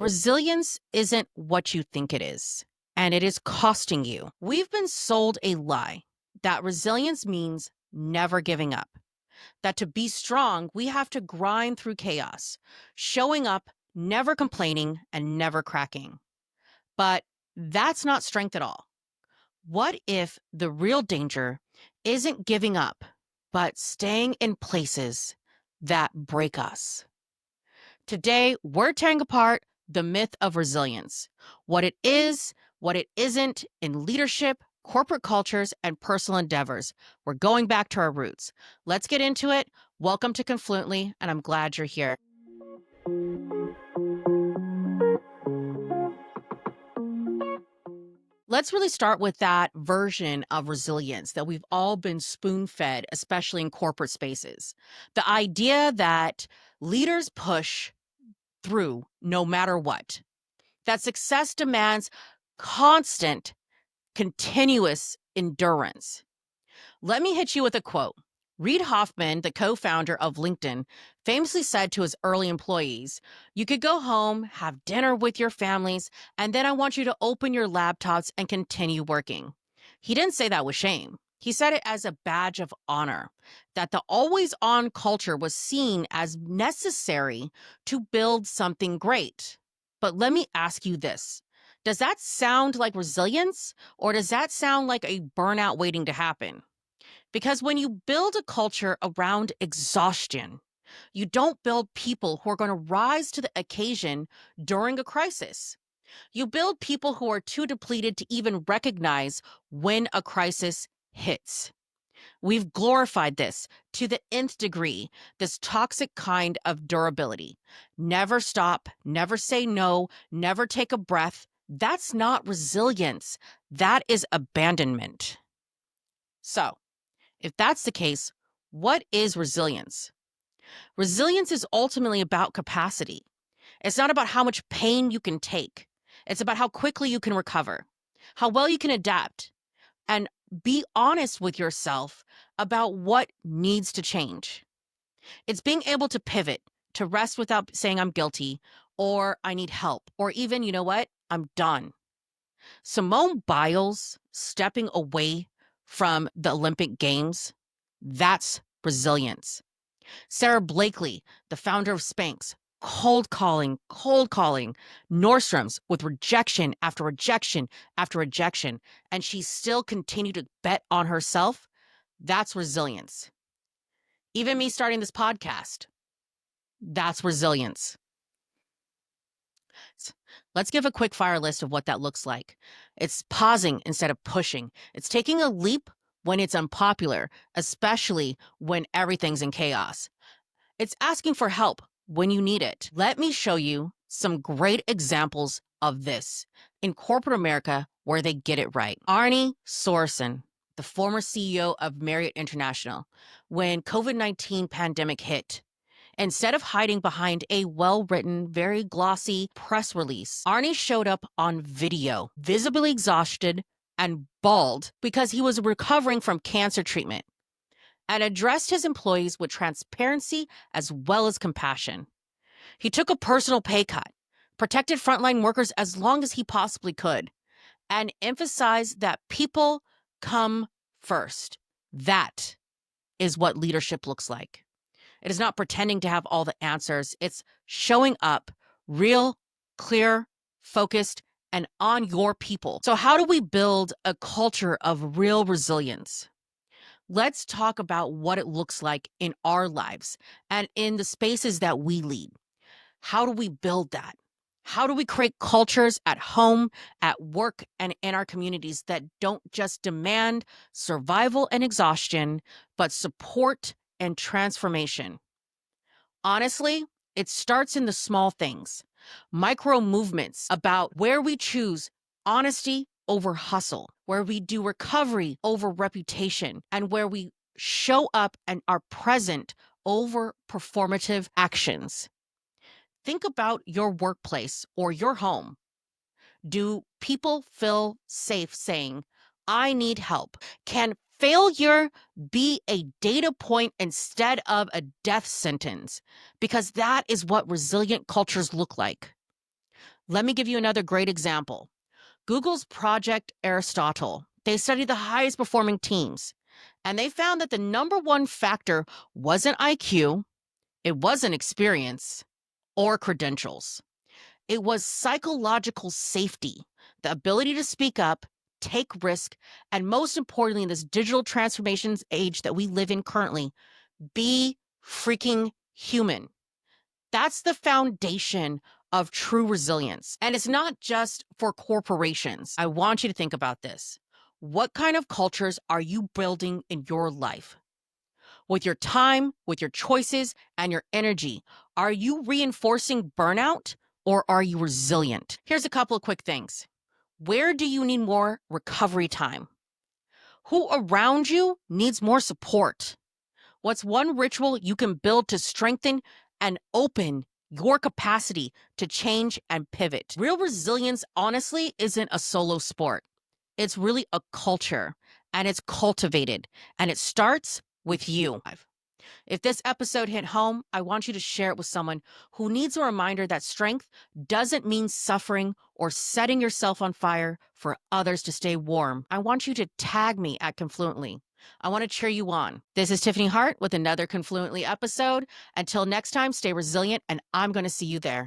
Resilience isn't what you think it is, and it is costing you. We've been sold a lie that resilience means never giving up, that to be strong, we have to grind through chaos, showing up, never complaining, and never cracking. But that's not strength at all. What if the real danger isn't giving up, but staying in places that break us? Today, we're tearing apart the myth of resilience, what it is, what it isn't in leadership, corporate cultures, and personal endeavors. We're going back to our roots. Let's get into it. Welcome to Confluently, and I'm glad you're here. Let's really start with that version of resilience that we've all been spoon-fed, especially in corporate spaces. The idea that leaders push through no matter what, that success demands constant, continuous endurance. Let me hit you with a quote. Reid Hoffman, the co-founder of LinkedIn, famously said to his early employees, "You could go home, have dinner with your families, and then I want you to open your laptops and continue working." He didn't say that with shame. He said it as a badge of honor, that the always-on culture was seen as necessary to build something great. But let me ask you this. Does that sound like resilience, or does that sound like a burnout waiting to happen? Because when you build a culture around exhaustion, you don't build people who are going to rise to the occasion during a crisis. You build people who are too depleted to even recognize when a crisis hits. We've glorified this to the nth degree, this toxic kind of durability. Never stop, never say no, never take a breath. That's not resilience. That is abandonment. So, if that's the case, what is resilience? Resilience is ultimately about capacity. It's not about how much pain you can take. It's about how quickly you can recover, how well you can adapt, and be honest with yourself about what needs to change. It's being able to pivot, to rest without saying I'm guilty, or I need help, or even, you know what, I'm done. Simone Biles stepping away from the Olympic Games, that's resilience. Sarah Blakely, the founder of Spanx, cold calling Nordstrom's with rejection after rejection after rejection, and she still continued to bet on herself. That's resilience. Even me starting this podcast, that's resilience. Let's give a quick fire list of what that looks like. It's pausing instead of pushing. It's taking a leap when it's unpopular, especially when everything's in chaos. It's asking for help when you need it. Let me show you some great examples of this in corporate America where they get it right. Arne Sorenson, the former CEO of Marriott International, when COVID-19 pandemic hit, instead of hiding behind a well-written, very glossy press release, Arne showed up on video, visibly exhausted and bald because he was recovering from cancer treatment, and addressed his employees with transparency as well as compassion. He took a personal pay cut, protected frontline workers as long as he possibly could, and emphasized that people come first. That is what leadership looks like. It is not pretending to have all the answers. It's showing up real, clear, focused, and on your people. So how do we build a culture of real resilience? Let's talk about what it looks like in our lives and in the spaces that we lead. How do we build that? How do we create cultures at home, at work, and in our communities that don't just demand survival and exhaustion, but support and transformation? Honestly, it starts in the small things, micro movements about where we choose honesty over hustle, where we do recovery over reputation, and where we show up and are present over performative actions. Think about your workplace or your home. Do people feel safe saying, "I need help"? Can failure be a data point instead of a death sentence? Because that is what resilient cultures look like. Let me give you another great example. Google's Project Aristotle. They studied the highest performing teams, and they found that the number one factor wasn't IQ, it wasn't experience or credentials. It was psychological safety, the ability to speak up, take risk, and most importantly, in this digital transformations age that we live in currently, be freaking human. That's the foundation of true resilience. And it's not just for corporations. I want you to think about this. What kind of cultures are you building in your life? With your time, with your choices, and your energy, are you reinforcing burnout or are you resilient? Here's a couple of quick things. Where do you need more recovery time? Who around you needs more support? What's one ritual you can build to strengthen and open your capacity to change and pivot? Real resilience, honestly, isn't a solo sport. It's really a culture, and it's cultivated, and it starts with you. If this episode hit home, I want you to share it with someone who needs a reminder that strength doesn't mean suffering or setting yourself on fire for others to stay warm. I want you to tag me at Confluently. I want to cheer you on. This is Tiffany Hart with another Confluently episode. Until next time, stay resilient, and I'm going to see you there.